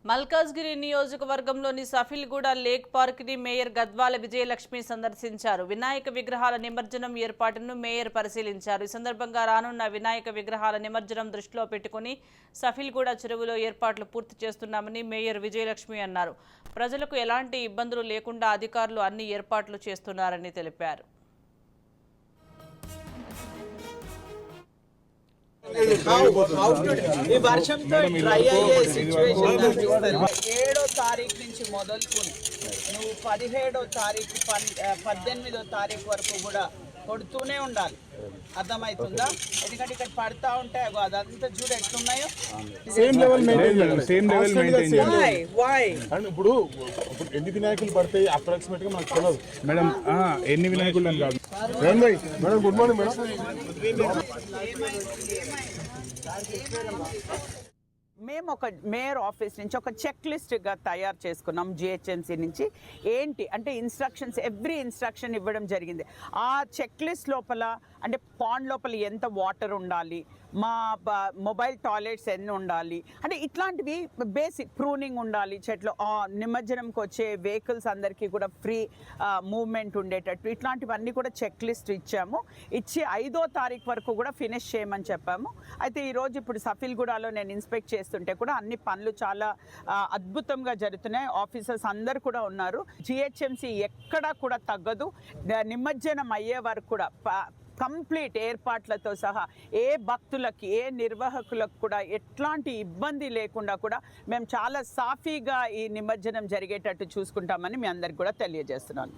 మల్కాజ్గిరి నియోజకవర్గంలోని Safilguda lake park ని mayor Gadwal Vijayalakshmi సందర్శించారు. వినాయక విగ్రహాల నిమజ్జనం ఏర్పాటును మేయర్ పరిశీలించారు. ఈ సందర్భంగా రానున్న వినాయక విగ్రహాల నిమజ్జనం దృష్టిలో పెట్టుకుని సఫిల్గూడ చెరువులో ఏర్పాట్లు పూర్తి చేస్తున్నామని మేయర్ విజయలక్ష్మి అన్నారు. ప్రజలకు ఎలాంటి ఇబ్బందులు లేకుండా అధికారులు అన్ని ఏర్పాట్లు చేస్తున్నారని తెలిపారు. ఈ వర్షంతో డ్రై అయ్యే సిచ్యువేషన్ 7వ తారీఖు నుంచి మొదలుకొని నువ్వు 17వ తారీఖు 18వ తారీఖు వరకు కూడా కొడుతూనే ఉండాలి. అర్థమవుతుందా? ఎందుకంటే ఇక్కడ పడతా ఉంటాయి అదంతా చూడు ఎట్లున్నాయో. ఇప్పుడు ఎన్ని వినాయకులు పడతాయి అప్రాక్సిమేట్ గా మనకు తెలియదు మేడం. ఎన్ని వినాయకులు అని కాదు మేడం. Good morning madam. మేము ఒక మేయర్ ఆఫీస్ నుంచి ఒక చెక్ లిస్ట్గా తయారు చేసుకున్నాం. జిహెచ్ఎంసీ నుంచి ఏంటి అంటే ఇన్స్ట్రక్షన్స్, ఎవ్రీ ఇన్స్ట్రక్షన్ ఇవ్వడం జరిగింది. ఆ చెక్ లిస్ట్ లోపల అంటే పాండ్ లోపల ఎంత వాటర్ ఉండాలి, మా మొబైల్ టాయిలెట్స్ ఎన్ని ఉండాలి, అంటే ఇట్లాంటివి బేసిక్ ప్రూనింగ్ ఉండాలి, చెట్లు నిమజ్జనంకి వచ్చే వెహికల్స్ అందరికీ కూడా ఫ్రీ మూవ్మెంట్ ఉండేటట్టు ఇట్లాంటివన్నీ కూడా చెక్ లిస్ట్ ఇచ్చాము. ఇచ్చి 5వ తారీఖు వరకు కూడా ఫినిష్ చేయమని చెప్పాము. అయితే ఈరోజు ఇప్పుడు సఫిల్గూడలో నేను ఇన్స్పెక్ట్ చేస్తుంటే కూడా అన్ని పనులు చాలా అద్భుతంగా జరుగుతున్నాయి. ఆఫీసర్స్ అందరు కూడా ఉన్నారు. జిహెచ్ఎంసీ ఎక్కడా కూడా తగ్గదు. నిమజ్జనం అయ్యే వరకు కూడా కంప్లీట్ ఏర్పాట్లతో సహా ఏ భక్తులకి ఏ నిర్వాహకులకు కూడా ఎట్లాంటి ఇబ్బంది లేకుండా కూడా మేము చాలా సాఫీగా ఈ నిమజ్జనం జరిగేటట్టు చూసుకుంటామని మీ అందరికి కూడా తెలియజేస్తున్నాను.